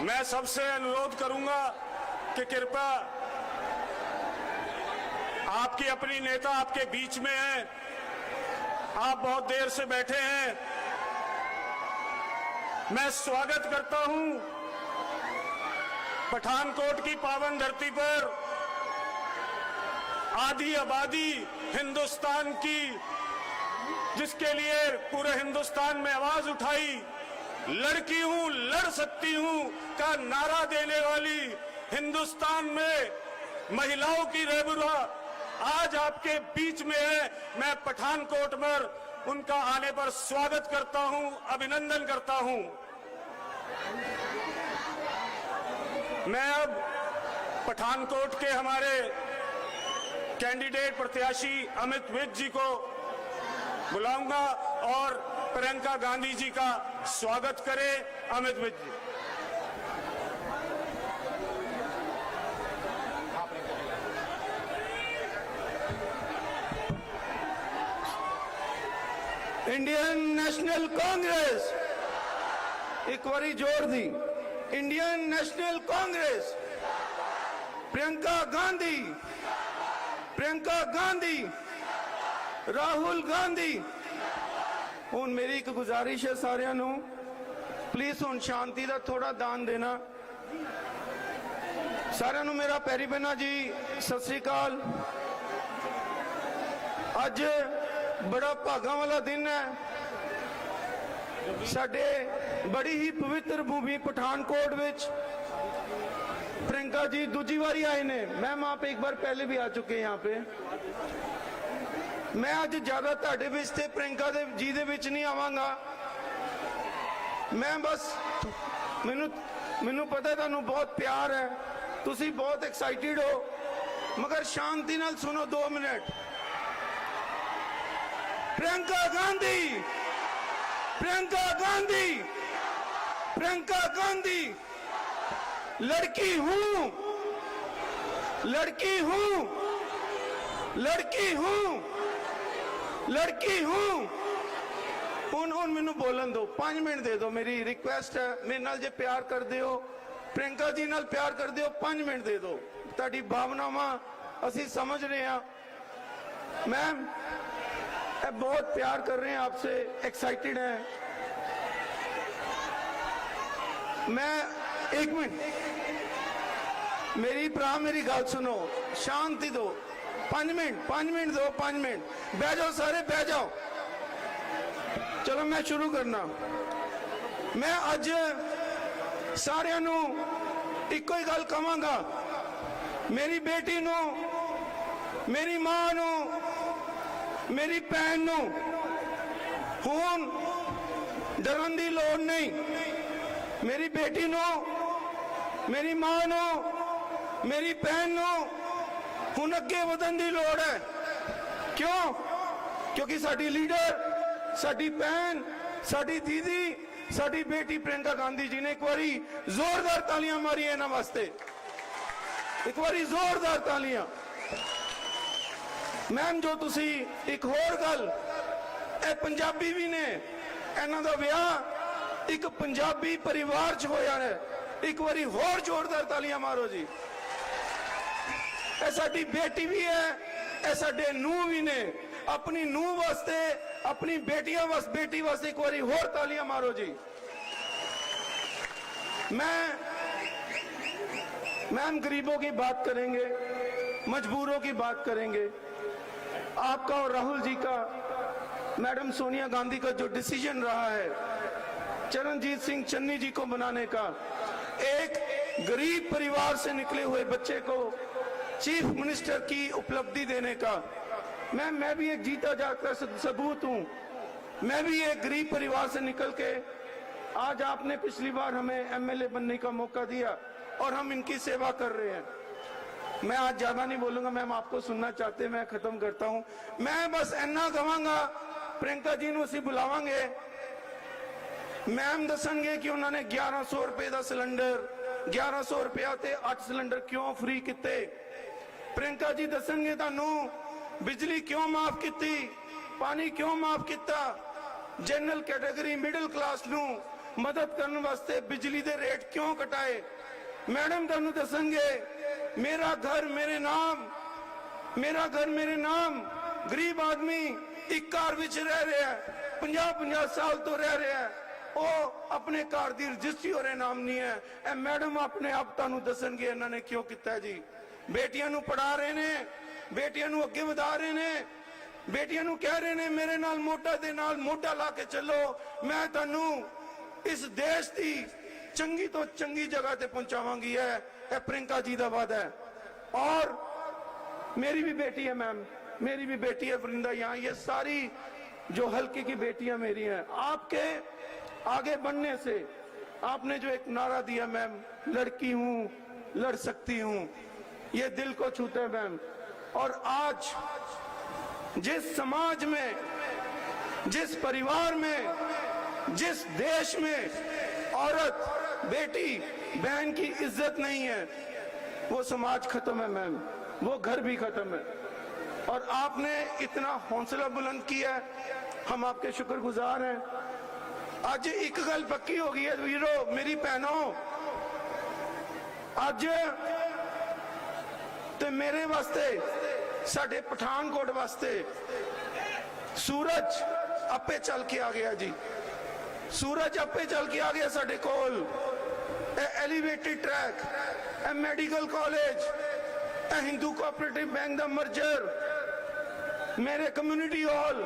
मैं सबसे अनुरोध करूंगा कि कृपया, आपकी अपनी नेता आपके बीच में है, आप बहुत देर से बैठे हैं। मैं स्वागत करता हूं पठानकोट की पावन धरती पर आधी आबादी हिंदुस्तान की, जिसके लिए पूरे हिंदुस्तान में आवाज उठाई, लड़की हूं लड़ सकती हूं का नारा देने वाली हिंदुस्तान में महिलाओं की रहबरा आज आपके बीच में है। मैं पठानकोट में उनका आने पर स्वागत करता हूं, अभिनंदन करता हूं। मैं अब पठानकोट के हमारे कैंडिडेट प्रत्याशी अमित विज जी को बुलाऊंगा और प्रियंका गांधी जी का स्वागत करें। अमित विज जी। इंडियन नेशनल कांग्रेस, एक बारी जोर दी। इंडियन नेशनल कांग्रेस, प्रियंका गांधी, प्रियंका गांधी, राहुल गांधी। हुण मेरी एक गुजारिश है सारिਆਂ ਨੂੰ, प्लीज हुण शांति का थोड़ा दान देना। सारिਆਂ ਨੂੰ मेरा पैरी पैना जी सत श्री अकाल। अज बड़ा भागा वाला दिन है। साडे बड़ी ही पवित्र भूमि पठानकोट विच प्रियंका जी दूजी बारी आए ने। मैम आप एक बार पहले भी आ चुके हैं यहाँ पे। मैं अज ज्यादा तुहाडे विच ते प्रियंका जी दे विच नहीं आवांगा। मैं बस मैनू पता है तुहानू बहुत प्यार है, तुसी बहुत एक्साइटेड हो, मगर शांति नाल सुनो 2 मिनट। प्रियंका गांधी, प्रियंका गांधी, प्रियंका गांधी लड़की हूं, लड़की हूं, लड़की हूं, लड़की हूं। उन मैनू बोलन दो, 5 मिनट दे दो। मेरी रिक्वेस्ट है, मेरे नाल जे प्यार कर दियो, प्रियंका जी नाल प्यार कर दियो, 5 मिनट दे दो। ताड़ी भावनावां असी समझ रहे हैं। मैम बहुत प्यार कर रहे हैं आपसे, एक्साइटेड हैं। मैं 1 मिनट, मेरी भरा मेरी गल सुनो, शांति दो। 5 मिनट, 5 मिनट दो, 5 मिनट। बह जाओ सारे, बह जाओ। चलो मैं शुरू करना। मैं अज सारिਆਂ ਨੂੰ इको ही गल कहांगा। मेरी बेटी ਨੂੰ, मेरी मां ਨੂੰ, मेरी भैन ਨੂੰ हुण डरन दी लोड़ नहीं। मेरी बेटी ਨੂੰ, मेरी मां ਨੂੰ, मेरी भैन ਨੂੰ हुण अगे वधन दी लोड़ है। क्यों? क्योंकि साडी लीडर, साडी भैन, साडी दीदी, साडी बेटी प्रियंका गांधी जी ने एक बारी जोरदार तालियां मारी इन्हां वास्ते। एक बारी जोरदार तालियां। मैम जो तुसी एक होर गल, ए पंजाबी भी ने, इन्हां दा विआह एक पंजाबी परिवार च होया है। एक बारी होर जोरदार तालियां मारो जी। ए साडी बेटी भी है, ए साडे नूह भी ने। अपनी नूह वास्ते, अपनी बेटियां वास्ते, बेटी वास्ते एक बारी होर तालियां मारो जी। मैम गरीबों की बात करेंगे, मजबूरों की बात करेंगे। आपका और राहुल जी का, मैडम सोनिया गांधी का जो डिसीजन रहा है चरणजीत सिंह चन्नी जी को बनाने का, एक गरीब परिवार से निकले हुए बच्चे को चीफ मिनिस्टर की उपलब्धि देने का, मैं भी एक जीता जागता सबूत हूं। मैं भी एक गरीब परिवार से निकल के, आज आपने पिछली बार हमें एमएलए बनने का मौका दिया और हम इनकी सेवा कर रहे हैं। मैं आज ज्यादा नहीं बोलूंगा, मैम आपको सुनना चाहते हैं, मैं खत्म करता हूं। मैं बस इन्ना कहांगा, प्रियंका जी ਨੂੰ ਅਸੀਂ बुलावांगे। मैम दसणगे कि उन्होंने 1100 रुपए का सिलेंडर, 1100 रुपया ते 8 सिलेंडर क्यों फ्री किते। प्रियंका जी दसणगे तुहानू बिजली क्यों माफ की, पानी क्यों माफ किया, जनरल कैटेगरी मिडिल क्लास नू ਮਦਦ ਕਰਨ ਵਾਸਤੇ ਬਿਜਲੀ ਦੇ ਰੇਟ ਕਿਉਂ ਘਟਾਏ। ਮੈਡਮ ਤੁਹਾਨੂੰ ਦੱਸਣਗੇ ਮੇਰਾ ਘਰ ਮੇਰੇ ਨਾਮ, ਮੇਰਾ ਘਰ ਮੇਰੇ ਨਾਮ। ਗਰੀਬ ਆਦਮੀ ਇੱਕ ਘਰ ਵਿੱਚ ਰਹਿ ਰਿਹਾ ਹੈ, 50-50 ਸਾਲ ਤੋਂ ਰਹਿ ਰਿਹਾ ਹੈ, ਉਹ ਆਪਣੇ ਘਰ ਦੀ ਰਜਿਸਟਰੀ ਉਹਦੇ ਨਾਮ ਨਹੀਂ ਹੈ। ਇਹ ਮੈਡਮ ਆਪਣੇ ਆਪ ਤੁਹਾਨੂੰ ਦੱਸਣਗੇ ਇਹਨਾਂ ਨੇ ਕਿਉਂ ਕੀਤਾ ਹੈ ਜੀ। ਬੇਟੀਆਂ ਨੂੰ ਪੜਾ ਰਹੇ ਨੇ, ਬੇਟੀਆਂ ਨੂੰ ਅੱਗੇ ਵਧਾ ਰਹੇ ਨੇ, ਬੇਟੀਆਂ ਨੂੰ ਕਹਿ ਰਹੇ ਨੇ ਮੇਰੇ ਨਾਲ ਮੋਢਾ ਦੇ ਨਾਲ ਮੋਢਾ ਲਾ ਕੇ ਚੱਲੋ, ਮੈਂ ਤੁਹਾਨੂੰ ਇਸ ਦੇਸ਼ ਦੀ ਚੰਗੀ ਤੋਂ ਚੰਗੀ ਜਗ੍ਹਾ ਤੇ ਪਹੁੰਚਾਵਾਂਗੀ। ਇਹ ਪ੍ਰਿयंका जी ਦਾ वादा है। और मेरी भी बेटी है मैम, मेरी भी बेटी है वृंदा, यहाँ ये सारी जो हल्के की बेटियां मेरी हैं। आपके आगे बढ़ने से आपने जो एक नारा दिया मैम, लड़की हूं लड़ सकती हूं, ये दिल को छूता है मैम। और आज जिस समाज में, जिस परिवार में, जिस देश में औरत, बेटी, बहन की इज्जत नहीं है, वो समाज खत्म है मैम, वो घर भी खत्म है। और आपने इतना हौसला बुलंद किया है, हम आपके शुक्रगुजार हैं। आज एक गल पक्की हो गई है वीरो, मेरी भैनों, आज ते मेरे वास्ते, साडे पठानकोट वास्ते सूरज आपे चल के आ गया जी, सूरज आपे चल के आ गया साडे कोल। Elevated track, medical college, Hindu cooperative bank का मर्जर, मेरे कम्युनिटी हॉल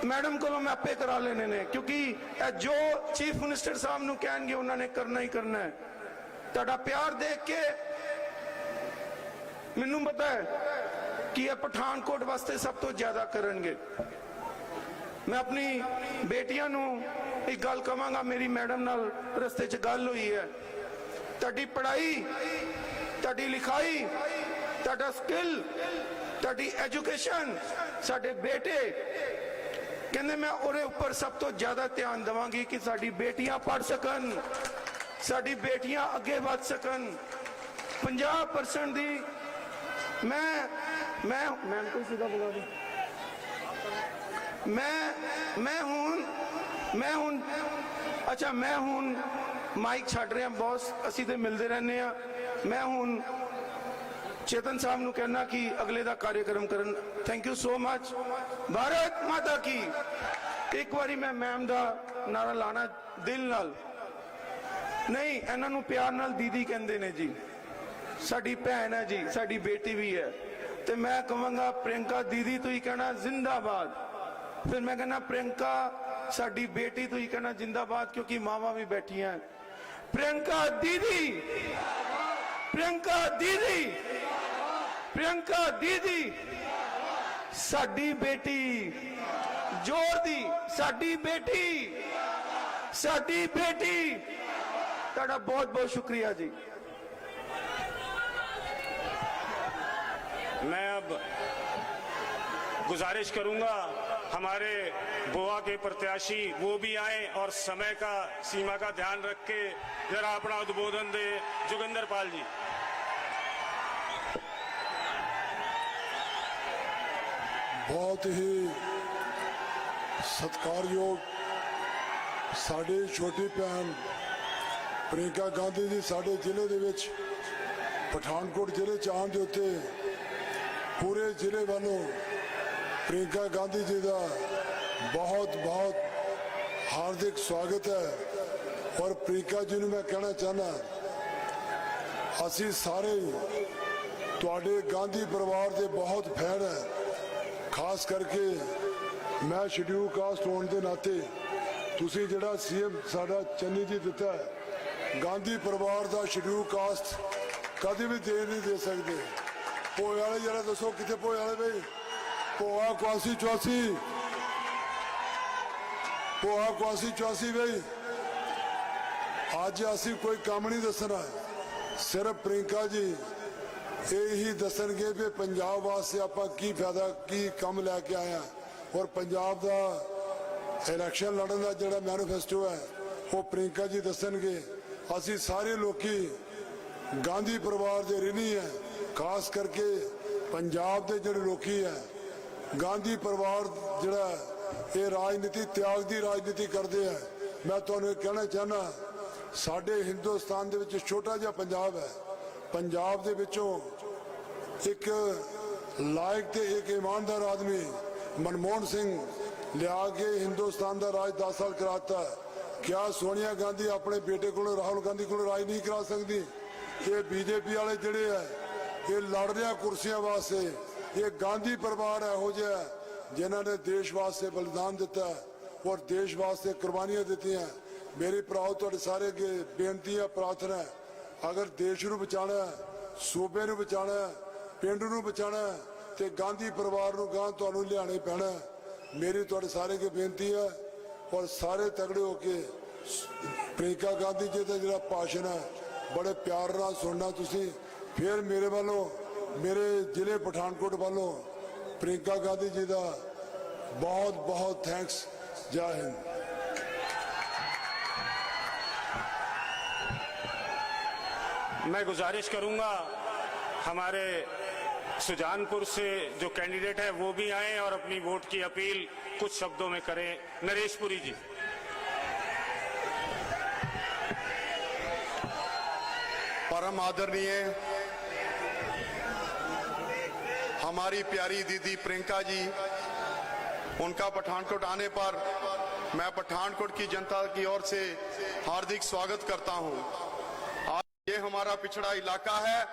मैडम को मैं आपे करा लेने ने, क्योंकि जो चीफ मिनिस्टर साहब नूं कहणगे उन्होंने करना ही करना है। तुहाडा प्यार देख के मैनूं पता है कि यह पठानकोट वास्ते सब तो ज्यादा करनगे। मैं अपनी बेटियां नूं एक गल कहांगा, मेरी मैडम नाल रस्ते च गल हुई है, तुहाडी पढ़ाई, तुहाडी लिखाई, तुहाडा स्किल, तुहाडी एजुकेशन, साडे बेटे कहंदे मैं ओरे ऊपर सब तो ज्यादा ध्यान देवांगी कि साडी बेटियां पढ़ सकन, साडी बेटियां अगे बढ़ सकन। 50% दी मैं कोई सीधा बुला दो, मैं हूं अच्छा, मैं हूं माइक छड़ रहा बॉस, असी तो मिलते रहने आ। मैं हूं चेतन साहब नूं कहना कि अगले दा कार्यक्रम करन। Thank you so much. Bharat माता की। एक बारी मैं मैम दा नारा लाना दिल नाल नहीं, इन्हां नूं प्यार नाल दीदी कहंदे ने जी, साडी भैन है जी, साडी बेटी भी है। तो मैं कहांगा प्रियंका दीदी तो ही कहना जिंदाबाद, फिर मैं कहना प्रियंका साडी बेटी तो ही कहना जिंदाबाद, क्योंकि मावा भी बैठी हैं। प्रियंका दीदी, प्रियंका दीदी, प्रियंका दीदी, साडी बेटी, जोर दी, साडी बेटी, साडी बेटी। तुहाडा बहुत बहुत शुक्रिया जी। मैं अब गुजारिश करूंगा हमारे गोवा के प्रत्याशी वो भी आए और समय का सीमा का ध्यान रख के जरा अपना उद्बोधन दे। जोगिंदर पाल जी। बहुत ही सत्कारयोग साडी छोटी भैन प्रियंका गांधी जी साडे जिले दे विच पठानकोट जिले च आउण दे उत्ते पूरे जिले वालों प्रियंका गांधी जी का बहुत बहुत हार्दिक स्वागत है। और प्रियंका जी ने मैं कहना चाहना, असी सारे तुहाडे गांधी परिवार के बहुत फैन है, खास करके मैं शेड्यूल कास्ट होने के नाते तुसी जिहड़ा सीएम साडा चन्नी जी दिता है, गांधी परिवार का शेड्यूल कास्ट कभी भी दे नहीं दे सकते। भोए वाले जरा दसो कितने भोए वाले भाई, भोआ 81-84, भोआ 81-84 भाई। अज असी कोई काम नहीं दसना, सिर्फ प्रियंका जी यही दसणगे भी पंजाब वास्ते आपां की फायदा की काम लैके आए हैं। और पंजाब का इलैक्शन लड़न का जिहड़ा मैनीफेस्टो है वो प्रियंका जी दसणगे। असी सारे लोकी गांधी परिवार के ऋणी है, खास करके पंजाब के जिहड़े लोकी है गांधी परिवार जिहड़ा ये राजनीति त्याग की राजनीति करते हैं। मैं तुहानूं इह कहना चाहना, साडे हिंदुस्तान दे विच छोटा जिहा पंजाब है, पंजाब दे विचों एक लायक ते एक ईमानदार आदमी मनमोहन सिंह लिया के हिंदुस्तान का राज 10 साल कराता। क्या सोनिया गांधी अपने बेटे को राहुल गांधी को राज नहीं करा सकती? ये बीजेपी वाले जिहड़े है ये लड़ रहे कुर्सियां वास्ते, ये गांधी परिवार इहो जिहा जिन्हां ने देश वास्ते बलिदान दिता और देश वास्ते कुर्बानियां दी। मेरी भराओ तुहाडे सारे अगे बेनती है, प्रार्थना है, अगर देश नूं बचाना है, सूबे नूं बचाना है, पिंड नूं बचाना है, तो गांधी परिवार नूं गांह तुहानूं लियाणे पैणा है। मेरी तुहाडे सारे अगे बेनती है और सारे तगड़े होके प्रियंका गांधी जी का जिहड़ा भाषण है बड़े प्यार नाल सुनना तुसीं। फिर मेरे वालों, मेरे जिले पठानकोट वालों प्रियंका गांधी जी का बहुत बहुत थैंक्स। जय हिंद। मैं गुजारिश करूंगा हमारे सुजानपुर से जो कैंडिडेट है वो भी आए और अपनी वोट की अपील कुछ शब्दों में करें। नरेश पुरी जी। परम आदरणीय हमारी प्यारी दीदी प्रियंका जी, उनका पठानकोट आने पर मैं पठानकोट की जनता की ओर से हार्दिक स्वागत करता हूं। आज ये हमारा पिछड़ा इलाका है,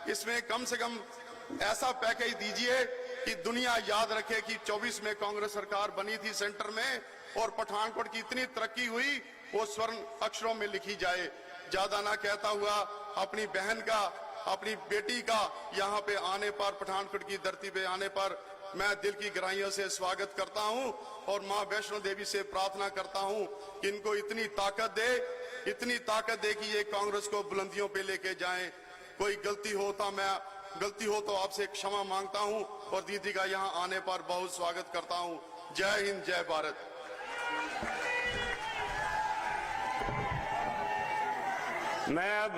इसमें कम से कम ऐसा पैकेज दीजिए कि दुनिया याद रखे कि 24 में कांग्रेस सरकार बनी थी सेंटर में और पठानकोट की इतनी तरक्की हुई वो स्वर्ण अक्षरों में लिखी जाए। ज्यादा ना कहता हुआ अपनी बहन का, अपनी बेटी का यहाँ पे आने पर, पठानकोट की धरती पे आने पर मैं दिल की गहराइयों से स्वागत करता हूँ और माँ वैष्णो देवी से प्रार्थना करता हूँ कि इनको इतनी ताकत दे कि ये कांग्रेस को बुलंदियों पे लेके जाएं। कोई गलती हो तो आपसे क्षमा मांगता हूं और दीदी का यहां आने पर बहुत स्वागत करता हूं। जय हिंद, जय भारत। मैं अब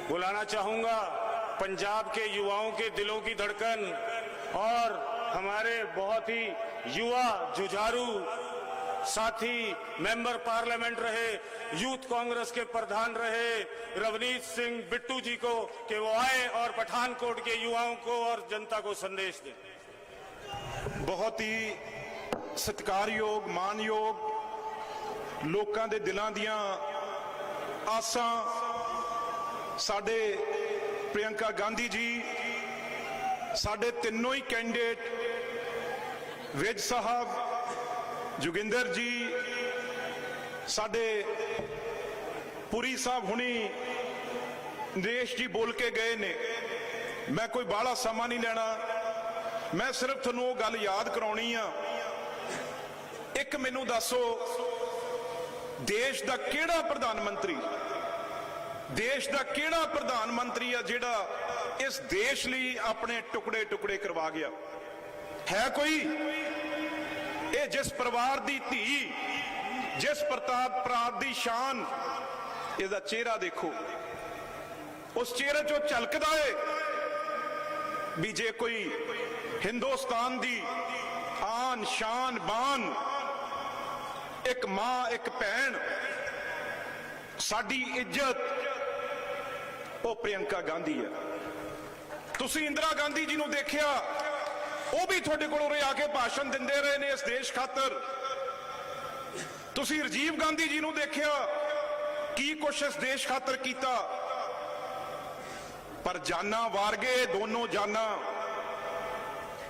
बुलाना चाहूंगा पंजाब के युवाओं के दिलों की धड़कन और हमारे बहुत ही युवा जुझारू साथी, मेंबर पार्लियामेंट रहे, यूथ कांग्रेस के प्रधान रहे रवनीत सिंह बिट्टू जी को कि वो आए और पठानकोट के युवाओं को और जनता को संदेश दें। बहुत ही सत्कारयोग, मानयोग लोकां दे दिलां दियां आसां साडे प्रियंका गांधी जी, साडे तीनों ही कैंडिडेट विज साहब, जोगिंदर जी, साडे पुरी साहब हुणी, नरेश जी बोल के गए ने। मैं कोई बाला समा नहीं लेना, मैं सिर्फ तुहानूं वो गल याद कराउणी आ। एक मैनूं दसो, देश दा किहड़ा प्रधानमंत्री, देश दा किहड़ा प्रधानमंत्री आ जिहड़ा इस देश लई अपने टुकड़े टुकड़े करवा गया? है कोई? ये जिस परिवार दी धी, जिस प्रताप दी शान, इसदा चेहरा देखो, उस चेहरे चो झलकदा है भी जे कोई हिंदुस्तान दी आन शान बान, एक मां एक भैन, साडी इज्जत, वो प्रियंका गांधी है। तुसी इंदिरा गांधी जी नूं देखिया, वो भी थोड़े कोल उरे आके भाषण दिंदे रहे ने इस देश खातर। तुसी राजीव गांधी जी नूं देखिया की कुछ इस देश खातर कीता, पर जाना वार गए दोनों जाना।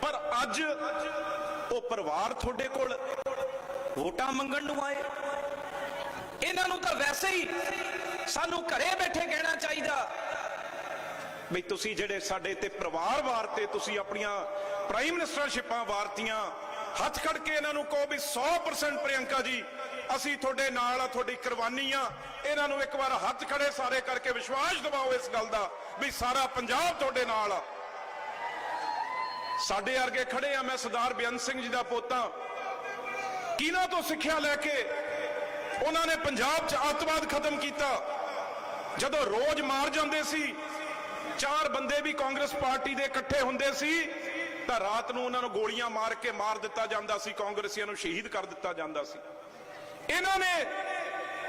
पर अज वो परिवार थोड़े कोल वोटां मंगण नूं आए। इन्हां नूं तां वैसे ही सानू घरे बैठे कहना चाहिदा भी तुसी जेड़े साडे ते परिवार वारते, तुसी अपनियां प्राइम मिनिस्टरशिपां वारतियां, हथ खड़ के इन्हां नूं कहो भी 100% प्रियंका जी असी थोड़े नाल आ, थोड़ी कुर्बानी आ। इन्हां नूं एक बार हथ खड़े सारे करके विश्वास दिवाओ इस गल दा भी सारा पंजाब थोड़े नाल आ। साडे अर्गे खड़े आ, मैं सरदार बेअंत सिंह जी दा पोता, किन्हां तो सिक्ख्या लैके उन्होंने पंजाब च अतवाद खत्म किया। जदों रोज मार जाते सी, 4 बंदे भी कांग्रेस पार्टी दे इकट्ठे हुंदे सी तां रात नूं उन्हां नूं गोलियां मार के मार दिता जांदा सी, कांग्रेसियां नूं शहीद कर दिता जांदा सी। ਇਹਨਾਂ ਨੇ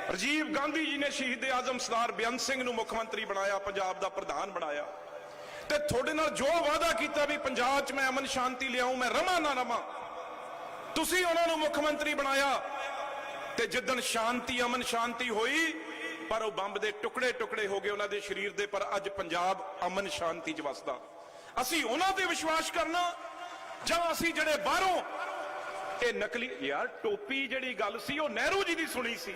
ਰਾਜੀਵ ਗਾਂਧੀ ਜੀ ਨੇ ਸ਼ਹੀਦ ਆਜ਼ਮ ਸਰਦਾਰ ਬੇਅੰਤ ਸਿੰਘ ਨੂੰ ਮੁੱਖ ਮੰਤਰੀ ਬਣਾਇਆ, ਪੰਜਾਬ ਦਾ ਪ੍ਰਧਾਨ ਬਣਾਇਆ, ਤੇ ਤੁਹਾਡੇ ਨਾਲ ਜੋ ਵਾਅਦਾ ਕੀਤਾ ਵੀ ਪੰਜਾਬ 'ਚ ਮੈਂ ਅਮਨ ਸ਼ਾਂਤੀ ਲਿਆਉਂ, ਮੈਂ ਰਵਾਂ ਨਾ ਰਵਾਂ, ਤੁਸੀਂ ਉਹਨਾਂ ਨੂੰ ਮੁੱਖ ਮੰਤਰੀ ਬਣਾਇਆ। ਤੇ ਜਿੱਦਣ ਸ਼ਾਂਤੀ ਅਮਨ ਸ਼ਾਂਤੀ ਹੋਈ, ਪਰ ਉਹ ਬੰਬ ਦੇ ਟੁਕੜੇ ਟੁਕੜੇ ਹੋ ਗਏ ਉਹਨਾਂ ਦੇ ਸਰੀਰ ਦੇ। ਪਰ ਅੱਜ ਪੰਜਾਬ ਅਮਨ ਸ਼ਾਂਤੀ 'ਚ ਵਸਦਾ। ਅਸੀਂ ਉਹਨਾਂ ਤੇ ਵਿਸ਼ਵਾਸ ਕਰਨਾ ਜਾਂ ਅਸੀਂ ਜਿਹੜੇ ਬਾਹਰੋਂ ਇਹ ਨਕਲੀ ਯਾਰ ਟੋਪੀ ਜਿਹੜੀ ਗੱਲ ਸੀ ਉਹ ਨਹਿਰੂ ਜੀ ਦੀ ਸੁਣੀ ਸੀ।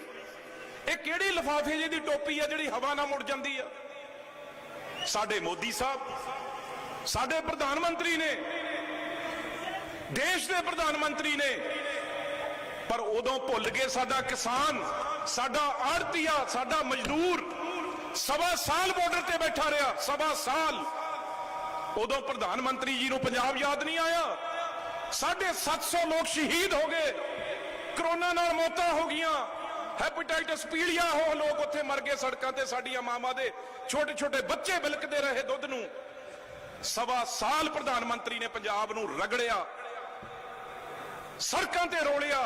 ਇਹ ਕਿਹੜੀ ਲਿਫਾਫੇ ਜੀ ਦੀ ਟੋਪੀ ਆ ਜਿਹੜੀ ਹਵਾ ਨਾਲ ਮੁੜ ਜਾਂਦੀ ਆ? ਸਾਡੇ ਮੋਦੀ ਸਾਹਿਬ, ਸਾਡੇ ਪ੍ਰਧਾਨ ਮੰਤਰੀ ਨੇ, ਦੇਸ਼ ਦੇ ਪ੍ਰਧਾਨ ਮੰਤਰੀ ਨੇ, ਪਰ ਉਦੋਂ ਭੁੱਲ ਗਏ ਸਾਡਾ ਕਿਸਾਨ, ਸਾਡਾ ਆੜਤੀਆ, ਸਾਡਾ ਮਜ਼ਦੂਰ 1.25 ਸਾਲ ਬਾਰਡਰ ਤੇ ਬੈਠਾ ਰਿਹਾ, 1.25 ਸਾਲ। ਉਦੋਂ ਪ੍ਰਧਾਨ ਮੰਤਰੀ ਜੀ ਨੂੰ ਪੰਜਾਬ ਯਾਦ ਨਹੀਂ ਆਇਆ। 750 ਲੋਕ ਸ਼ਹੀਦ ਹੋ ਗਏ, ਕਰੋਨਾ ਨਾਲ ਮੌਤਾਂ ਹੋ ਗਈਆਂ, ਹੈਪੇਟਾਈਟਸ ਪੀਲੀਆ ਹੋ ਲੋਕ ਉੱਥੇ ਮਰ ਗਏ ਸੜਕਾਂ ਤੇ, ਸਾਡੀਆਂ ਮਾਵਾਂ ਦੇ ਛੋਟੇ ਛੋਟੇ ਬੱਚੇ ਬਿਲਕਦੇ ਰਹੇ ਦੁੱਧ ਨੂੰ। 1.25 ਸਾਲ ਪ੍ਰਧਾਨ ਮੰਤਰੀ ਨੇ ਪੰਜਾਬ ਨੂੰ ਰਗੜਿਆ, ਸੜਕਾਂ ਤੇ ਰੋਲਿਆ।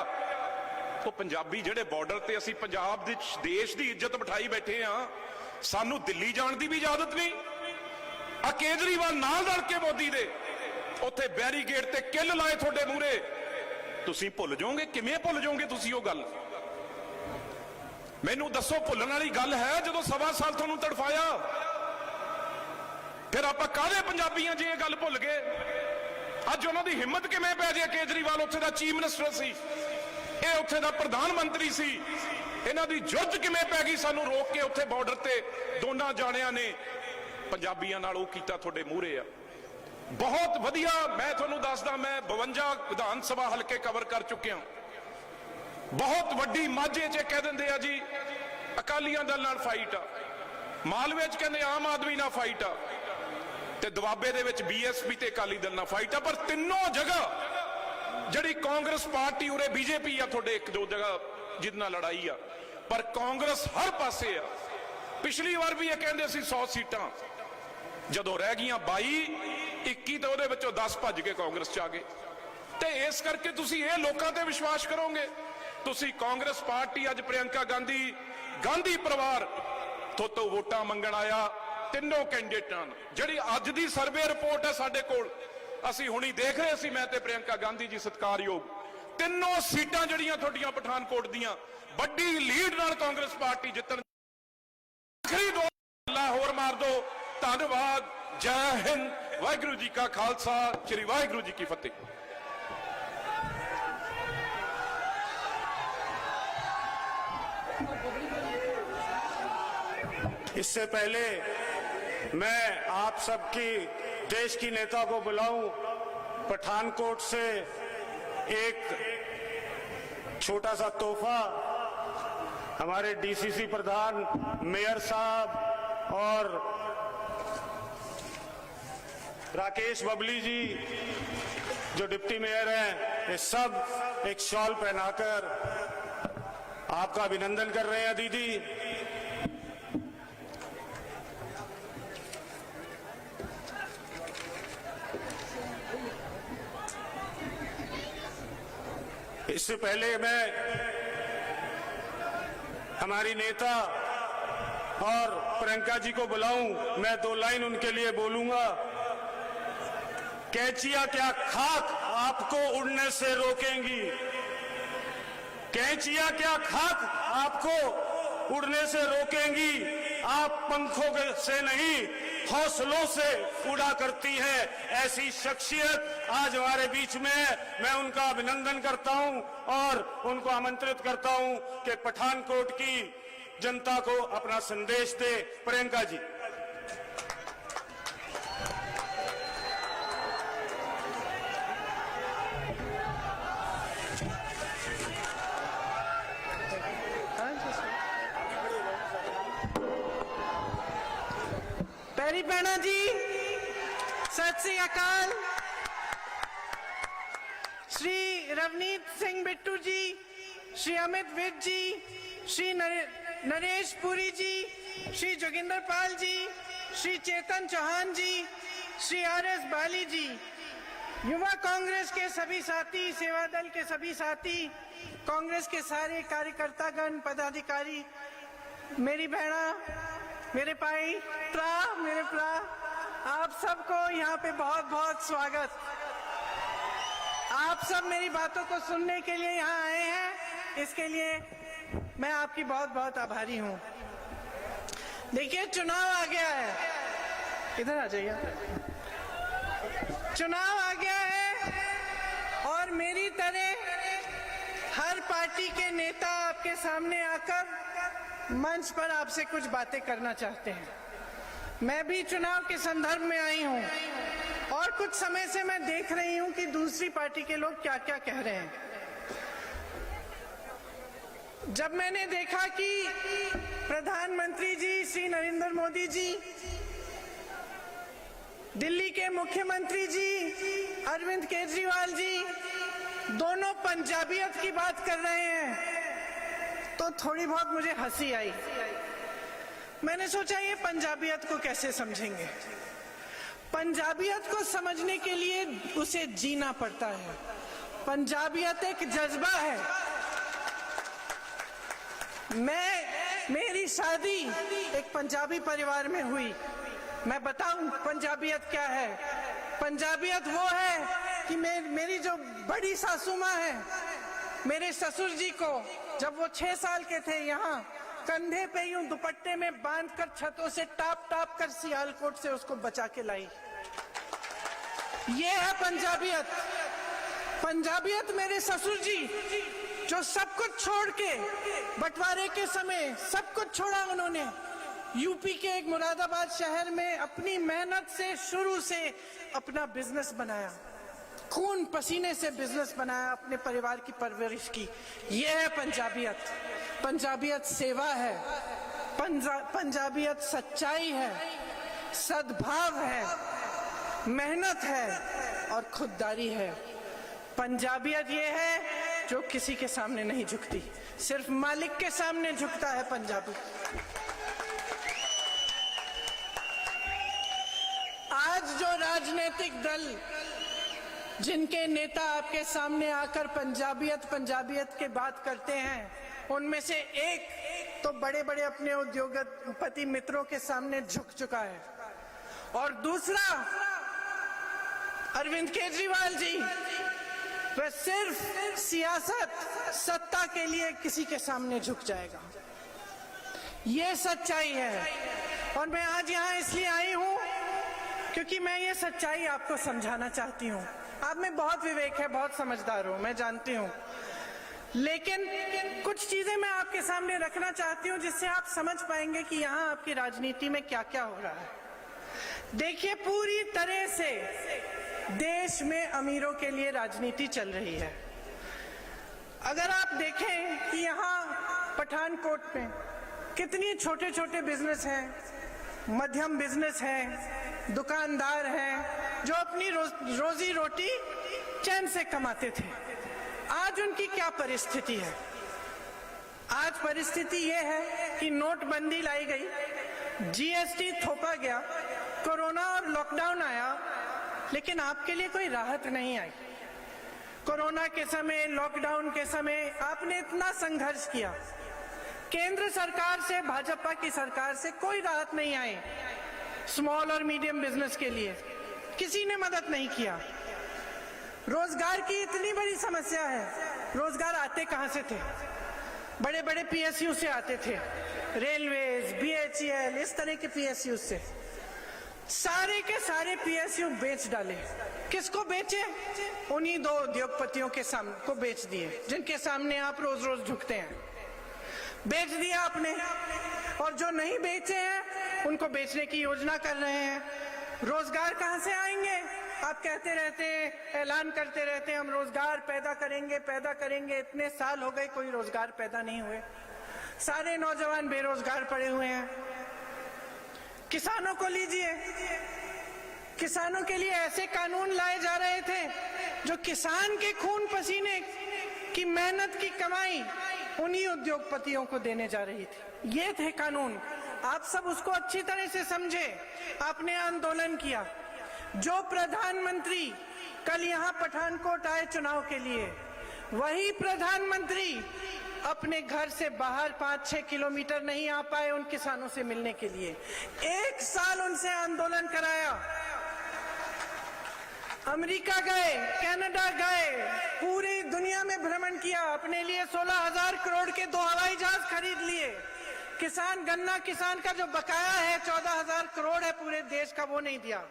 ਉਹ ਪੰਜਾਬੀ ਜਿਹੜੇ ਬਾਰਡਰ ਤੇ ਅਸੀਂ ਪੰਜਾਬ ਦੇ ਦੇਸ਼ ਦੀ ਇੱਜ਼ਤ ਬਿਠਾਈ ਬੈਠੇ ਆ, ਸਾਨੂੰ ਦਿੱਲੀ ਜਾਣ ਦੀ ਵੀ ਇਜਾਜ਼ਤ ਨਹੀਂ। ਆ ਕੇਜਰੀਵਾਲ ਨਾਲ ਰਲ ਕੇ ਮੋਦੀ ਦੇ ਉੱਥੇ ਬੈਰੀਗੇਡ ਤੇ ਕਿੱਲ ਲਾਏ ਤੁਹਾਡੇ ਮੂਹਰੇ। ਤੁਸੀਂ ਭੁੱਲ ਜਾਓਗੇ? ਕਿਵੇਂ ਭੁੱਲ ਜਾਓਗੇ ਤੁਸੀਂ ਉਹ ਗੱਲ? ਮੈਨੂੰ ਦੱਸੋ, ਭੁੱਲਣ ਵਾਲੀ ਗੱਲ ਹੈ ਜਦੋਂ 1.25 ਸਾਲ ਤੁਹਾਨੂੰ ਤੜਫਾਇਆ? ਫਿਰ ਆਪਾਂ ਕਾਹਦੇ ਪੰਜਾਬੀਆਂ ਜੇ ਇਹ ਗੱਲ ਭੁੱਲ ਗਏ? ਅੱਜ ਉਹਨਾਂ ਦੀ ਹਿੰਮਤ ਕਿਵੇਂ ਪੈ ਜੇ? ਕੇਜਰੀਵਾਲ ਉੱਥੇ ਦਾ ਚੀਫ ਮਿਨਿਸਟਰ ਸੀ, ਇਹ ਉੱਥੇ ਦਾ ਪ੍ਰਧਾਨ ਮੰਤਰੀ ਸੀ, ਇਹਨਾਂ ਦੀ ਜੁਰਤ ਕਿਵੇਂ ਪੈ ਗਈ ਸਾਨੂੰ ਰੋਕ ਕੇ ਉੱਥੇ ਬਾਰਡਰ ਤੇ? ਦੋਨਾਂ ਜਾਣਿਆਂ ਨੇ ਪੰਜਾਬੀਆਂ ਨਾਲ ਉਹ ਕੀਤਾ ਤੁਹਾਡੇ ਮੂਹਰੇ ਆ। ਬਹੁਤ ਵਧੀਆ। ਮੈਂ ਤੁਹਾਨੂੰ ਦੱਸਦਾ, ਮੈਂ 52 ਵਿਧਾਨ ਸਭਾ ਹਲਕੇ ਕਵਰ ਕਰ ਚੁੱਕਿਆ। ਬਹੁਤ ਵੱਡੀ ਮਾਝੇ 'ਚ ਕਹਿ ਦਿੰਦੇ ਆ ਜੀ ਅਕਾਲੀਆਂ ਦਲ ਨਾਲ ਫਾਈਟ ਆ, ਮਾਲਵੇ 'ਚ ਕਹਿੰਦੇ ਆਮ ਆਦਮੀ ਨਾਲ ਫਾਈਟ ਆ, ਤੇ ਦੁਆਬੇ ਦੇ ਵਿੱਚ ਬੀਐਸਪੀ ਤੇ ਅਕਾਲੀ ਦਲ ਨਾਲ ਫਾਈਟ ਆ। ਪਰ ਤਿੰਨੋਂ ਜਗ੍ਹਾ ਜਿਹੜੀ ਕਾਂਗਰਸ ਪਾਰਟੀ ਉਰੇ ਬੀਜੇਪੀ ਆ, ਤੁਹਾਡੇ ਇੱਕ ਦੋ ਜਗ੍ਹਾ ਜਿਹਦੇ ਨਾਲ ਲੜਾਈ ਆ, ਪਰ ਕਾਂਗਰਸ ਹਰ ਪਾਸੇ ਆ। ਪਿਛਲੀ ਵਾਰ ਵੀ ਇਹ ਕਹਿੰਦੇ ਸੀ 100 ਸੀਟਾਂ, ਜਦੋਂ ਰਹਿ ਗਈਆਂ 22, 21 ਤੇ ਉਹਦੇ ਵਿੱਚੋਂ 10 ਭੱਜ ਕੇ ਕਾਂਗਰਸ 'ਚ ਆ ਗਏ। ਤੇ ਇਸ ਕਰਕੇ ਤੁਸੀਂ ਇਹ ਲੋਕਾਂ ਤੇ ਵਿਸ਼ਵਾਸ ਕਰੋਗੇ? ਤੁਸੀਂ ਕਾਂਗਰਸ ਪਾਰਟੀ ਅੱਜ ਪ੍ਰਿਯੰਕਾ ਗਾਂਧੀ, ਗਾਂਧੀ ਪਰਿਵਾਰ ਤੋਂ ਵੋਟਾਂ ਮੰਗਣ ਆਇਆ ਤਿੰਨੋਂ ਕੈਂਡੀਡੇਟਾਂ ਨੂੰ। ਜਿਹੜੀ ਅੱਜ ਦੀ ਸਰਵੇ ਰਿਪੋਰਟ ਹੈ ਸਾਡੇ ਕੋਲ, ਅਸੀਂ ਹੁਣੀ ਦੇਖ ਰਹੇ ਸੀ, ਮੈਂ ਤੇ ਪ੍ਰਿਯੰਕਾ ਗਾਂਧੀ ਜੀ ਸਤਿਕਾਰਯੋਗ, ਤਿੰਨੋਂ ਸੀਟਾਂ ਜਿਹੜੀਆਂ ਤੁਹਾਡੀਆਂ ਪਠਾਨਕੋਟ ਦੀਆਂ ਵੱਡੀ ਲੀਡ ਨਾਲ ਕਾਂਗਰਸ ਪਾਰਟੀ ਜਿੱਤਣ। ਆਖਰੀ ਦੋ ਗੱਲਾਂ ਹੋਰ ਮਾਰ ਦੋ। ਧੰਨਵਾਦ। ਜੈ ਹਿੰਦ। ਵਾਹਿਗੁਰੂ ਜੀ ਕਾ ਖਾਲਸਾ, ਸ੍ਰੀ ਵਾਹਿਗੁਰੂ ਜੀ ਕੀ ਫਤਿਹ। इससे पहले मैं आप सबकी देश की नेता को बुलाऊं, पठानकोट से एक छोटा सा तोहफा हमारे डीसीसी प्रधान, मेयर साहब और राकेश बबली जी जो डिप्टी मेयर हैं, ये सब एक शॉल पहनाकर आपका अभिनंदन कर रहे हैं। दीदी, इससे पहले मैं हमारी नेता और प्रियंका जी को बुलाऊं, मैं 2 लाइन उनके लिए बोलूंगा। कैंचियां क्या खाक आपको उड़ने से रोकेंगी, कैंचियां क्या खाक आपको उड़ने से रोकेंगी, आप पंखों से नहीं हौसलों से उड़ा करती है। ऐसी शख्सियत आज हमारे बीच में है। मैं उनका अभिनंदन करता हूं और उनको आमंत्रित करता हूं कि पठानकोट की जनता को अपना संदेश दे। प्रियंका जी। पैरी पैना जी, सत श्री अकाल। श्री रवनीत सिंह बिट्टू जी, श्री अमित विज जी, श्री नरेश पुरी जी, श्री जोगिंदर पाल जी, श्री चेतन चौहान जी, श्री आर एस बाली जी, युवा कांग्रेस के सभी साथी, सेवा दल के सभी साथी, कांग्रेस के सारे कार्यकर्तागण, पदाधिकारी, मेरी बहना, मेरे भाई, मेरे प्रा, आप सबको यहाँ पे बहुत बहुत स्वागत। आप सब मेरी बातों को सुनने के लिए यहाँ आए हैं, इसके लिए मैं आपकी बहुत बहुत आभारी हूँ। देखिए, चुनाव आ गया है, इधर आ जाइए। चुनाव आ गया है और मेरी तरह हर पार्टी के नेता आपके सामने आकर मंच पर आपसे कुछ बातें करना चाहते हैं। मैं भी चुनाव के संदर्भ में आई हूं और कुछ समय से मैं देख रही हूं कि दूसरी पार्टी के लोग क्या क्या कह रहे हैं। जब मैंने देखा कि प्रधानमंत्री जी श्री नरेंद्र मोदी जी, दिल्ली के मुख्यमंत्री जी अरविंद केजरीवाल जी दोनों पंजाबियत की बात कर रहे हैं तो थोड़ी बहुत मुझे हंसी आई। मैंने सोचा ये पंजाबियत को कैसे समझेंगे। पंजाबियत को समझने के लिए उसे जीना पड़ता है। पंजाबियत एक जज्बा है। मेरी शादी एक पंजाबी परिवार में हुई। मैं बताऊं पंजाबियत क्या है। पंजाबियत वो है कि मेरी जो बड़ी सासू माँ है, मेरे ससुर जी को जब वो 6 साल के थे यहाँ कंधे पे यूं दुपट्टे में बांधकर छतों से टाप टाप कर सियालकोट से उसको बचा के लाई। ये है पंजाबियत। पंजाबियत मेरे ससुर जी जो सब कुछ छोड़ के बंटवारे के समय सब कुछ छोड़ा, उन्होंने यूपी के एक मुरादाबाद शहर में अपनी मेहनत से शुरू से अपना बिजनेस बनाया, खून पसीने से बिजनेस बनाया, अपने परिवार की परवरिश की। यह है पंजाबियत। पंजाबियत सेवा है, पंजाबियत सच्चाई है, सद्भाव है, मेहनत है और खुददारी है। पंजाबियत ये है जो किसी के सामने नहीं झुकती, सिर्फ मालिक के सामने झुकता है पंजाबी। आज जो राजनीतिक दल जिनके नेता आपके सामने आकर पंजाबियत के बात करते हैं, उनमें से एक तो बड़े बड़े अपने उद्योगपति मित्रों के सामने झुक चुका है और दूसरा अरविंद केजरीवाल जी, वह सिर्फ सियासत सत्ता के लिए किसी के सामने झुक जाएगा। ये सच्चाई है और मैं आज यहाँ इसलिए आई हूँ क्योंकि मैं ये सच्चाई आपको समझाना चाहती हूँ। आप में बहुत विवेक है, बहुत समझदार हो, मैं जानती हूँ, लेकिन कुछ चीजें मैं आपके सामने रखना चाहती हूँ जिससे आप समझ पाएंगे कि यहाँ आपकी राजनीति में क्या क्या हो रहा है। देखिए, पूरी तरह से देश में अमीरों के लिए राजनीति चल रही है। अगर आप देखें कि यहाँ पठानकोट में कितनी छोटे छोटे बिजनेस हैं, मध्यम बिजनेस हैं, दुकानदार हैं जो अपनी रोजी रोटी चैन से कमाते थे, आज उनकी क्या परिस्थिति है। आज परिस्थिति यह है कि नोटबंदी लाई गई, जीएसटी थोपा गया, कोरोना और लॉकडाउन आया, लेकिन आपके लिए कोई राहत नहीं आई। कोरोना के समय, लॉकडाउन के समय आपने इतना संघर्ष किया, केंद्र सरकार से, भाजपा की सरकार से कोई राहत नहीं आई। स्मॉल और मीडियम बिजनेस के लिए किसी ने मदद नहीं किया। रोजगार की इतनी बड़ी समस्या है, रोजगार आते कहां से थे? बड़े बड़े पीएसयू से आते थे, रेलवेज, बीएचईएल, इस तरह के पीएसयू से। सारे के सारे पीएसयू बेच डाले। किसको बेचे? उन्हीं दो उद्योगपतियों के सामने को बेच दिए जिनके सामने आप रोज रोज झुकते हैं। बेच दिया आपने, और जो नहीं बेचे हैं उनको बेचने की योजना कर रहे हैं। रोजगार कहां से आएंगे? आप कहते रहते हैं, ऐलान करते रहते हैं, हम रोजगार पैदा करेंगे। इतने साल हो गए, कोई रोजगार पैदा नहीं हुए। सारे नौजवान बेरोजगार पड़े हुए हैं। किसानों को लीजिए, किसानों के लिए ऐसे कानून लाए जा रहे थे जो किसान के खून पसीने की मेहनत की कमाई उन्हीं उद्योगपतियों को देने जा रही थी। ये थे कानून। आप सब उसको अच्छी तरह से समझे। आपने आंदोलन किया। जो प्रधानमंत्री कल यहाँ पठानकोट आए चुनाव के लिए, वही प्रधानमंत्री अपने घर से बाहर 5-6 किलोमीटर नहीं आ पाए उन किसानों से मिलने के लिए। 1 साल उनसे आंदोलन कराया, अमेरिका गए, कनाडा गए, पूरी दुनिया में भ्रमण किया, अपने लिए 16,000 करोड़ के 2 हवाई जहाज खरीद लिए। किसान, गन्ना किसान का जो बकाया है 14,000 करोड़ है पूरे देश का, वो नहीं दिया।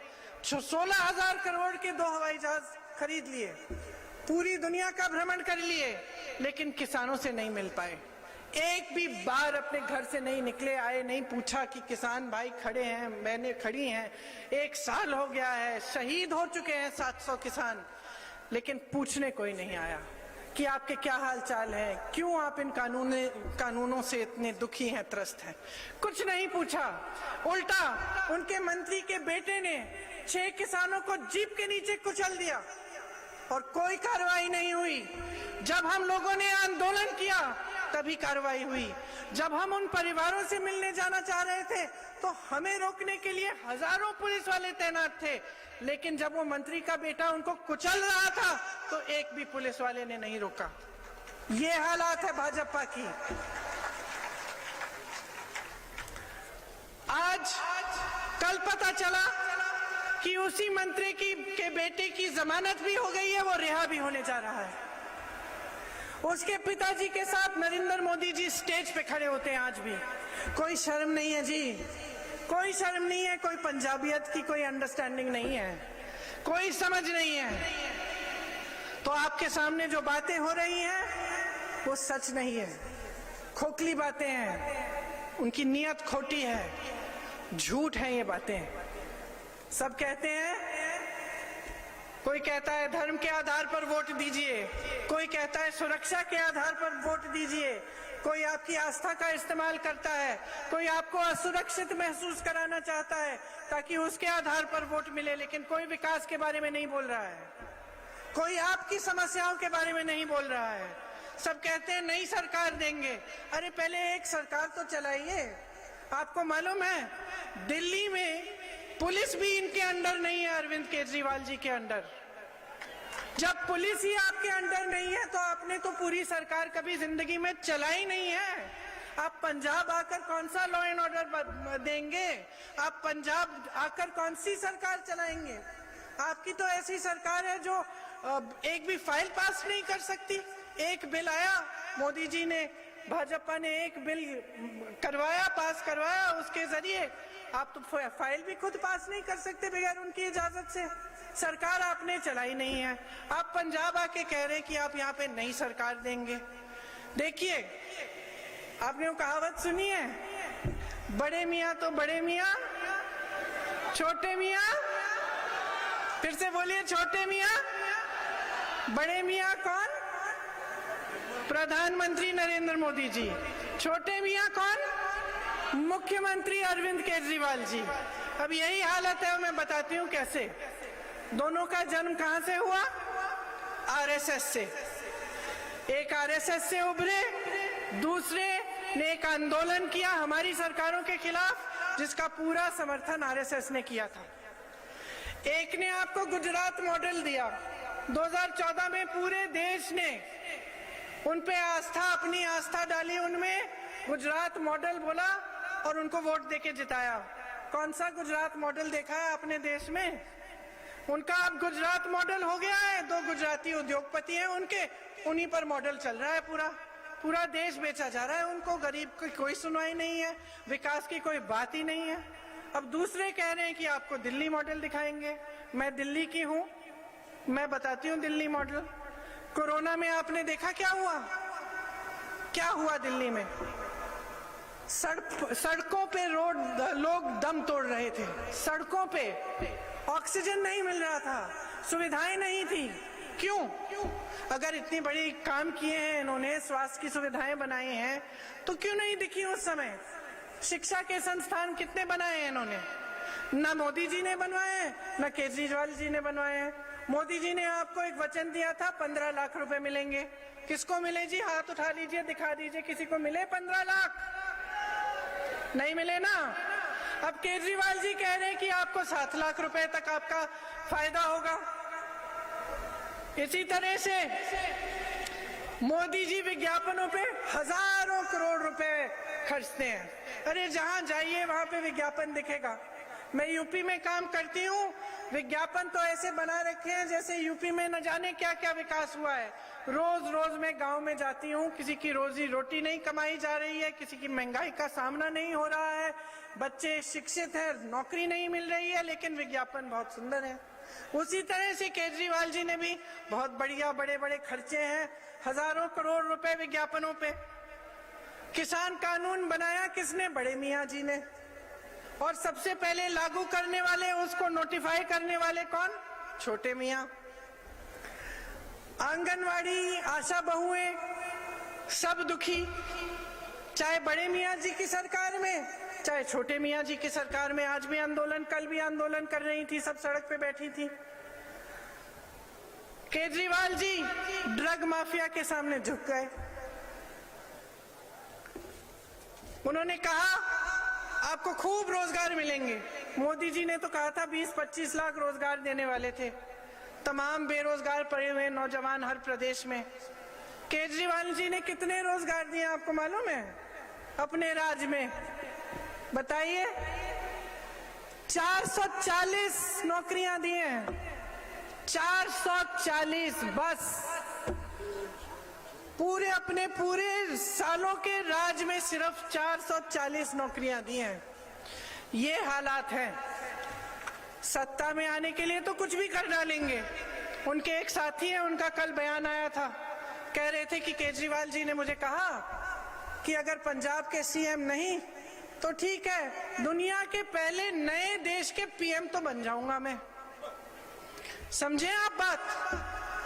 16,000 करोड़ के 2 हवाई जहाज खरीद लिए, पूरी दुनिया का भ्रमण कर लिए, लेकिन किसानों से नहीं मिल पाए। एक भी बार अपने घर से नहीं निकले, आए, नहीं पूछा कि किसान भाई खड़े हैं, बहनें खड़ी हैं, 1 साल हो गया है, शहीद हो चुके हैं 700 किसान, लेकिन पूछने कोई नहीं आया कि आपके क्या हाल चाल है, क्यों आप इन कानूनों से इतने दुखी हैं, त्रस्त हैं। कुछ नहीं पूछा, उल्टा उनके मंत्री के बेटे ने 6 किसानों को जीप के नीचे कुचल दिया और कोई कार्रवाई नहीं हुई। जब हम लोगों ने आंदोलन किया तभी कार्रवाई हुई। जब हम उन परिवारों से मिलने जाना चाह रहे थे तो हमें रोकने के लिए हजारों पुलिस वाले तैनात थे, लेकिन जब वो मंत्री का बेटा उनको कुचल रहा था तो एक भी पुलिस वाले ने नहीं रोका। ये हालात है भाजपा की। आज कल पता चला कि उसी मंत्री के बेटे की जमानत भी हो गई है, वो रिहा भी होने जा रहा है। उसके पिताजी के साथ नरेंद्र मोदी जी स्टेज पे खड़े होते हैं आज भी। कोई शर्म नहीं है जी, कोई शर्म नहीं है, कोई पंजाबियत की कोई अंडरस्टैंडिंग नहीं है, कोई समझ नहीं है। तो आपके सामने जो बातें हो रही हैं वो सच नहीं है, खोखली बातें हैं, उनकी नीयत खोटी है, झूठ है ये बातें। सब कहते हैं, कोई कहता है धर्म के आधार पर वोट दीजिए, कोई कहता है सुरक्षा के आधार पर वोट दीजिए, कोई आपकी आस्था का इस्तेमाल करता है, कोई आपको असुरक्षित महसूस कराना चाहता है ताकि उसके आधार पर वोट मिले, लेकिन कोई विकास के बारे में नहीं बोल रहा है, कोई आपकी समस्याओं के बारे में नहीं बोल रहा है। सब कहते हैं नई सरकार देंगे। अरे पहले एक सरकार तो चलाइए। आपको मालूम है दिल्ली में पुलिस भी इनके अंडर नहीं है, अरविंद केजरीवाल जी के अंडर। जब पुलिस ही आपके अंडर नहीं है तो आपने तो पूरी सरकार कभी जिंदगी में चलाई नहीं है। आप पंजाब आकर कौन सा लॉ एंड ऑर्डर देंगे? आप पंजाब आकर कौन सी सरकार चलाएंगे? आपकी तो ऐसी सरकार है जो एक भी फाइल पास नहीं कर सकती। एक बिल आया, मोदी जी ने, भाजपा ने एक बिल करवाया, पास करवाया, उसके जरिए आप तो फाइल भी खुद पास नहीं कर सकते बगैर उनकी इजाजत से। सरकार आपने चलाई नहीं है। आप पंजाब आके कह रहे हैं कि आप यहाँ पे नई सरकार देंगे। देखिए, आपने वो कहावत सुनी है, बड़े मियाँ तो बड़े मियाँ, छोटे मियाँ, फिर से बोलिए, छोटे मियाँ। बड़े मियाँ कौन? प्रधानमंत्री नरेंद्र मोदी जी। छोटे मियाँ कौन? मुख्यमंत्री अरविंद केजरीवाल जी। अब यही हालत है, मैं बताती हूँ कैसे। दोनों का जन्म कहां से हुआ? आरएसएस से। एक आरएसएस से उभरे, दूसरे ने एक आंदोलन किया हमारी सरकारों के खिलाफ, जिसका पूरा समर्थन आरएसएस ने किया था। एक ने आपको गुजरात मॉडल दिया। 2014 में पूरे देश ने उन पे आस्था, अपनी आस्था डाली उनमें, गुजरात मॉडल बोला और उनको वोट देके जिताया। कौन सा गुजरात मॉडल देखा है अपने देश में? उनका अब गुजरात मॉडल हो गया है। 2 गुजराती उद्योगपति हैं उनके, उन्हीं पर मॉडल चल रहा है। पूरा देश बेचा जा रहा है उनको। गरीब की कोई सुनवाई नहीं है, विकास की कोई बात ही नहीं है। अब दूसरे कह रहे हैं कि आपको दिल्ली मॉडल दिखाएंगे। मैं दिल्ली की हूं, मैं बताती हूं दिल्ली मॉडल। कोरोना में आपने देखा क्या हुआ? क्या हुआ दिल्ली में? सड़कों पे लोग दम तोड़ रहे थे। सड़कों पे ऑक्सीजन नहीं मिल रहा था, सुविधाएं नहीं थी। क्यों? अगर इतनी बड़ी काम किए हैं इन्होंने, स्वास्थ्य की सुविधाएं बनाई हैं, तो क्यों नहीं दिखी उस समय? शिक्षा के संस्थान कितने बनाए हैं इन्होंने? ना मोदी जी ने बनवाए, ना केजरीवाल जी ने बनवाए। मोदी जी ने आपको एक वचन दिया था 15 लाख रुपए मिलेंगे। किसको मिले जी? हाथ उठा लीजिए, दिखा दीजिए, किसी को मिले 15 लाख? नहीं मिले ना। अब केजरीवाल जी कह रहे हैं कि आपको 7 लाख रुपए तक आपका फायदा होगा। इसी तरह से मोदी जी विज्ञापनों पे हजारों करोड़ रुपए खर्चते हैं। अरे जहां जाइए वहां पे विज्ञापन दिखेगा। मैं यूपी में काम करती हूँ, विज्ञापन तो ऐसे बना रखे हैं जैसे यूपी में न जाने क्या क्या विकास हुआ है। रोज रोज मैं गांव में जाती हूँ, किसी की रोजी रोटी नहीं कमाई जा रही है, किसी की महंगाई का सामना नहीं हो रहा है, बच्चे शिक्षित हैं, नौकरी नहीं मिल रही है, लेकिन विज्ञापन बहुत सुंदर है। उसी तरह से केजरीवाल जी ने भी बहुत बढ़िया बड़े बड़े खर्चे हैं, हजारों करोड़ रुपए विज्ञापनों पे। किसान कानून बनाया किसने? बड़े मियाँ जी ने। और सबसे पहले लागू करने वाले, उसको नोटिफाई करने वाले कौन? छोटे मियाँ। आंगनवाड़ी, आशा बहुएं, सब दुखी, चाहे बड़े मियाँ जी की सरकार में, चाहे छोटे मियाँ जी की सरकार में। आज भी आंदोलन, कल भी आंदोलन कर रही थी, सब सड़क पे बैठी थी। केजरीवाल जी ड्रग माफिया के सामने झुक गए। उन्होंने कहा आपको खूब रोजगार मिलेंगे। मोदी जी ने तो कहा था 20-25 लाख रोजगार देने वाले थे। तमाम बेरोजगार पड़े हुए नौजवान हर प्रदेश में। केजरीवाल जी ने कितने रोजगार दिए आपको मालूम है? अपने राज्य में बताइए। 440 नौकरियां दी हैं, 440 बस। अपने पूरे सालों के राज में सिर्फ 440 नौकरियां दी हैं। ये हालात हैं। सत्ता में आने के लिए तो कुछ भी कर डालेंगे। उनके एक साथी हैं, उनका कल बयान आया था, कह रहे थे कि केजरीवाल जी ने मुझे कहा कि अगर पंजाब के सीएम नहीं तो ठीक है, दुनिया के पहले नए देश के पीएम तो बन जाऊंगा मैं। समझे आप बात?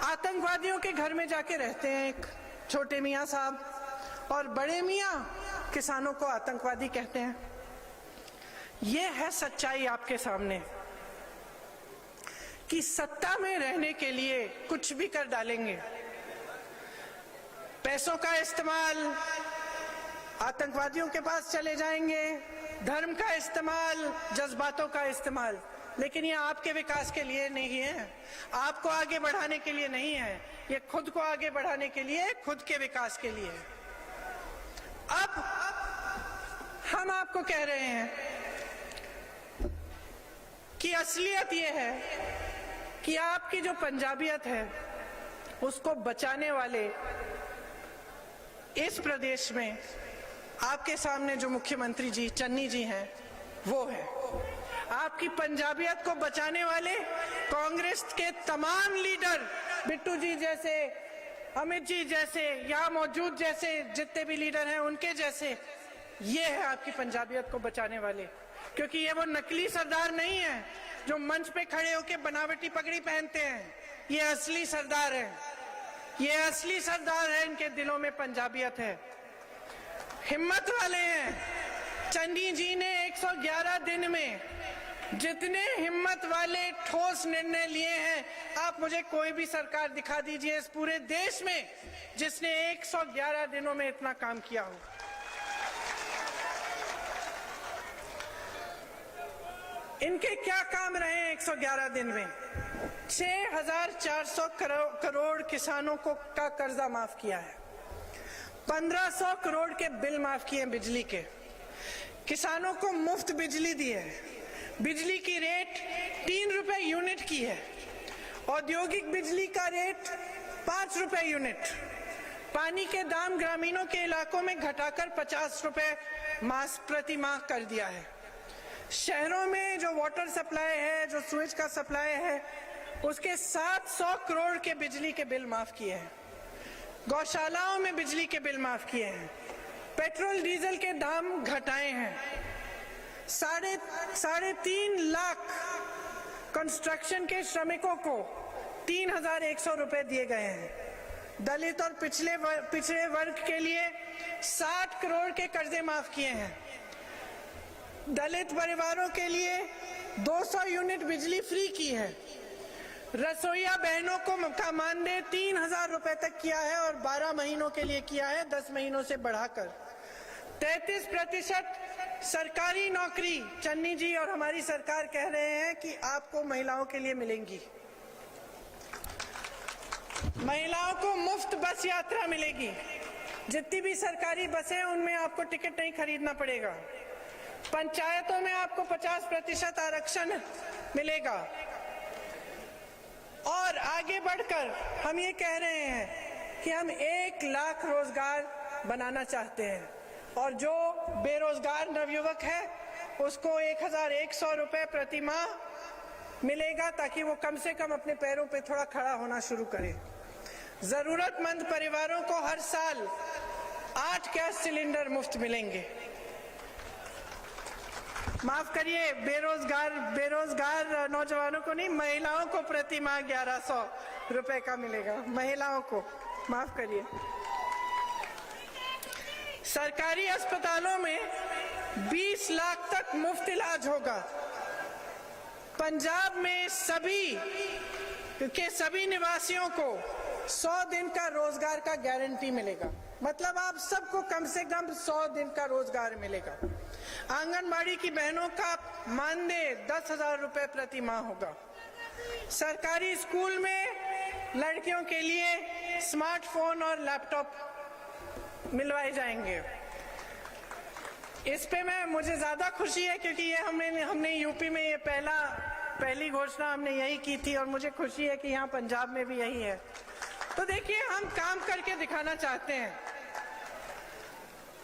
आतंकवादियों के घर में जाके रहते हैं एक छोटे मियाँ साहब, और बड़े मियाँ किसानों को आतंकवादी कहते हैं। ये है सच्चाई आपके सामने कि सत्ता में रहने के लिए कुछ भी कर डालेंगे। पैसों का इस्तेमाल, आतंकवादियों के पास चले जाएंगे, धर्म का इस्तेमाल, जज्बातों का इस्तेमाल। लेकिन ये आपके विकास के लिए नहीं है, आपको आगे बढ़ाने के लिए नहीं है, ये खुद को आगे बढ़ाने के लिए, खुद के विकास के लिए। अब हम आपको कह रहे हैं कि असलियत ये है कि आपकी जो पंजाबियत है उसको बचाने वाले इस प्रदेश में आपके सामने जो मुख्यमंत्री जी चन्नी जी हैं वो है। आपकी पंजाबियत को बचाने वाले कांग्रेस के तमाम लीडर, बिट्टू जी जैसे, अमित जी जैसे, यहाँ मौजूद जैसे जितने भी लीडर हैं उनके जैसे, ये है आपकी पंजाबियत को बचाने वाले। क्योंकि ये वो नकली सरदार नहीं है जो मंच पे खड़े होके बनावटी पगड़ी पहनते हैं। ये असली सरदार है, ये असली सरदार है, इनके दिलों में पंजाबियत है, हिम्मत वाले हैं। चन्नी जी ने 111 दिन में जितने हिम्मत वाले ठोस निर्णय लिए हैं, आप मुझे कोई भी सरकार दिखा दीजिए इस पूरे देश में जिसने 111 दिनों में इतना काम किया हो। इनके क्या काम रहे 111 दिन में? 6,400 करोड़ किसानों को का कर्जा माफ किया है, 1,500 करोड़ के बिल माफ किए बिजली के, किसानों को मुफ्त बिजली दी है, बिजली की रेट 3 रुपए यूनिट की है, औद्योगिक बिजली का रेट 5 रुपए यूनिट, पानी के दाम ग्रामीणों के इलाकों में घटाकर 50 रुपए प्रति माह कर दिया है। शहरों में जो वाटर सप्लाई है, जो सूरज का सप्लाई है, उसके 700 करोड़ के बिजली के बिल माफ किए हैं, गौशालाओं में बिजली के बिल माफ किए हैं, पेट्रोल डीजल के दाम घटाए हैं, 3.5 लाख कंस्ट्रक्शन के श्रमिकों को 3,100 रुपए दिए गए हैं, दलित और पिछड़े वर्ग के लिए 60 करोड़ के कर्जे माफ किए हैं, दलित परिवारों के लिए 200 यूनिट बिजली फ्री की है, रसोईया बहनों को का मानदेय 3,000 रुपए तक किया है और 12 महीनों के लिए किया है, 10 महीनों से बढ़ाकर 33% सरकारी नौकरी चन्नी जी और हमारी सरकार कह रहे हैं कि आपको महिलाओं के लिए मिलेंगी। महिलाओं को मुफ्त बस यात्रा मिलेगी। जितनी भी सरकारी बसें हैं उनमें आपको टिकट नहीं खरीदना पड़ेगा। पंचायतों में आपको 50% आरक्षण मिलेगा। और आगे बढ़कर हम ये कह रहे हैं कि हम 1 लाख रोजगार बनाना चाहते हैं और जो बेरोजगार नवयुवक है उसको 1100 रुपए प्रति माह मिलेगा ताकि वो कम से कम अपने पैरों पे थोड़ा खड़ा होना शुरू करे। जरूरतमंद परिवारों को हर साल 8 गैस सिलेंडर मुफ्त मिलेंगे। माफ करिए, बेरोजगार नौजवानों को नहीं, महिलाओं को प्रति माह 1100 रुपए का मिलेगा। महिलाओं को माफ करिए। सरकारी अस्पतालों में 20 लाख तक मुफ्त इलाज होगा। पंजाब में सभी निवासियों को 100 दिन का रोजगार का गारंटी मिलेगा। मतलब आप सबको कम से कम 100 दिन का रोजगार मिलेगा। आंगनबाड़ी की बहनों का मानदेय 10,000 रुपए प्रति माह होगा। सरकारी स्कूल में लड़कियों के लिए स्मार्टफोन और लैपटॉप मिलवाए जाएंगे। इस पे मुझे ज्यादा खुशी है क्योंकि ये हमने यूपी में ये पहली घोषणा हमने यही की थी और मुझे खुशी है कि यहाँ पंजाब में भी यही है। तो देखिए, हम काम करके दिखाना चाहते हैं।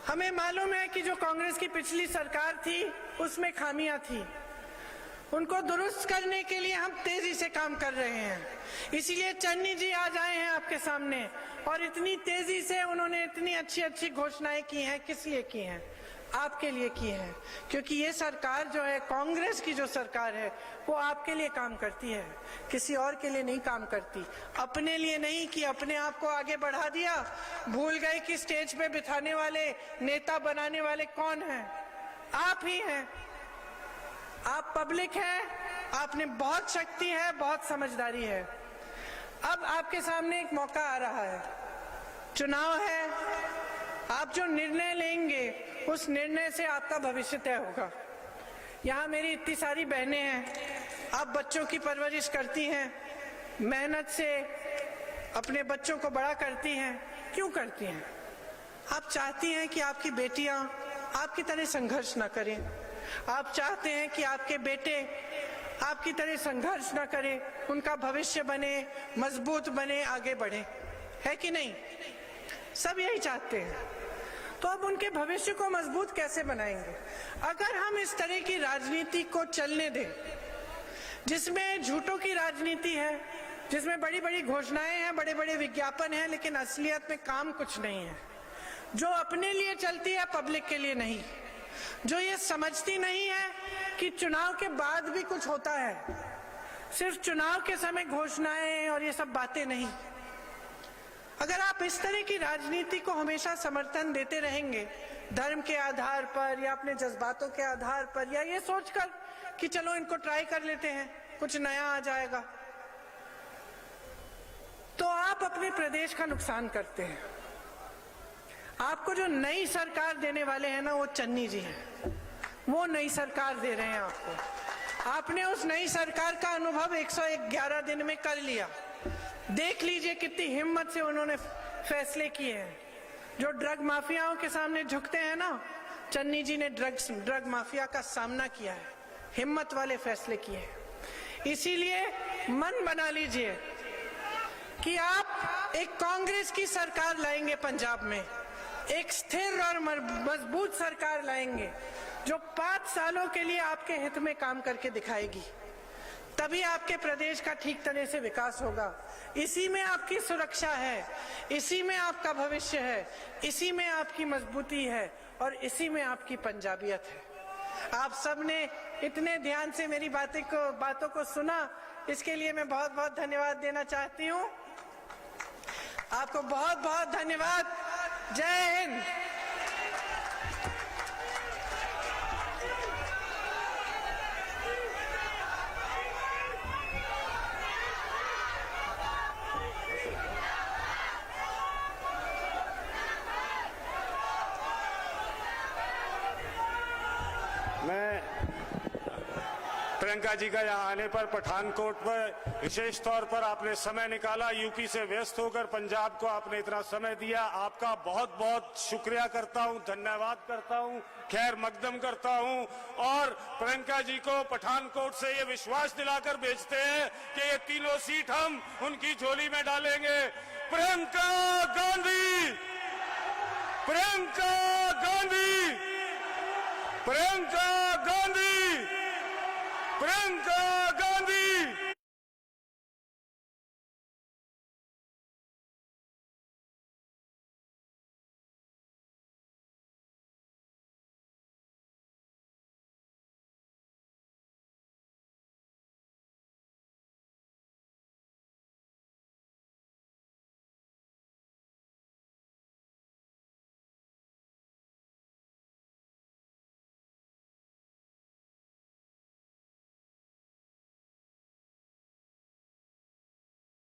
हमें मालूम है कि जो कांग्रेस की पिछली सरकार थी उसमें खामियां थी, उनको दुरुस्त करने के लिए हम तेजी से काम कर रहे हैं। इसीलिए चन्नी जी आज आए हैं आपके सामने और इतनी तेजी से उन्होंने इतनी अच्छी घोषणाएं की हैं। किस लिए की हैं? आपके लिए की है, क्योंकि ये सरकार जो है, कांग्रेस की जो सरकार है, वो आपके लिए काम करती है, किसी और के लिए नहीं काम करती। अपने लिए नहीं कि अपने आप को आगे बढ़ा दिया, भूल गए कि स्टेज पे बिठाने वाले, नेता बनाने वाले कौन हैं? आप ही हैं। आप पब्लिक हैं, आपने बहुत शक्ति है, बहुत समझदारी है। अब आपके सामने एक मौका आ रहा है, चुनाव है। आप जो निर्णय लेंगे उस निर्णय से आपका भविष्य तय होगा। यहाँ मेरी इतनी सारी बहनें हैं, आप बच्चों की परवरिश करती हैं, मेहनत से अपने बच्चों को बड़ा करती हैं। क्यों करती हैं? आप चाहती हैं कि आपकी बेटियां आपकी तरह संघर्ष ना करें। आप चाहते हैं कि आपके बेटे आपकी तरह संघर्ष ना करें, उनका भविष्य बने, मजबूत बने, आगे बढ़े, है कि नहीं? सब यही चाहते हैं। तो अब उनके भविष्य को मजबूत कैसे बनाएंगे? अगर हम इस तरह की राजनीति को चलने दें, जिसमें झूठों की राजनीति है, जिसमें बड़ी बड़ी घोषणाएं हैं, बड़े बड़े विज्ञापन हैं, लेकिन असलियत में काम कुछ नहीं है, जो अपने लिए चलती है, पब्लिक के लिए नहीं, जो ये समझती नहीं है कि चुनाव के बाद भी कुछ होता है, सिर्फ चुनाव के समय घोषणाएं और ये सब बातें नहीं। अगर आप इस तरह की राजनीति को हमेशा समर्थन देते रहेंगे, धर्म के आधार पर या अपने जज्बातों के आधार पर, या ये सोचकर कि चलो इनको ट्राई कर लेते हैं, कुछ नया आ जाएगा, तो आप अपने प्रदेश का नुकसान करते हैं। आपको जो नई सरकार देने वाले हैं ना, वो चन्नी जी हैं। वो नई सरकार दे रहे हैं आपको। आपने उस नई सरकार का अनुभव 111 दिन में कर लिया। देख लीजिए कितनी हिम्मत से उन्होंने फैसले किए हैं। जो ड्रग माफियाओं के सामने झुकते हैं ना, चन्नी जी ने ड्रग माफिया का सामना किया है, हिम्मत वाले फैसले किए हैं। इसीलिए मन बना लीजिए कि आप एक कांग्रेस की सरकार लाएंगे पंजाब में, एक स्थिर और मजबूत सरकार लाएंगे जो 5 सालों के लिए आपके हित में काम करके दिखाएगी। तभी आपके प्रदेश का ठीक तरह से विकास होगा। इसी में आपकी सुरक्षा है, इसी में आपका भविष्य है, इसी में आपकी मजबूती है और इसी में आपकी पंजाबियत है। आप सबने इतने ध्यान से मेरी बातों को सुना, इसके लिए मैं बहुत बहुत धन्यवाद देना चाहती हूँ। आपको बहुत बहुत धन्यवाद। जय हिंद। मैं प्रियंका जी का यहाँ आने पर पठानकोट पर विशेष तौर पर आपने समय निकाला, यूपी से व्यस्त होकर पंजाब को आपने इतना समय दिया, आपका बहुत बहुत शुक्रिया करता हूँ, धन्यवाद करता हूँ, खैर मकदम करता हूँ। और प्रियंका जी को पठानकोट से ये विश्वास दिलाकर भेजते हैं कि ये तीनों सीट हम उनकी झोली में डालेंगे। प्रियंका गांधी, प्रियंका गांधी, प्रियंका गांधी, प्रियंका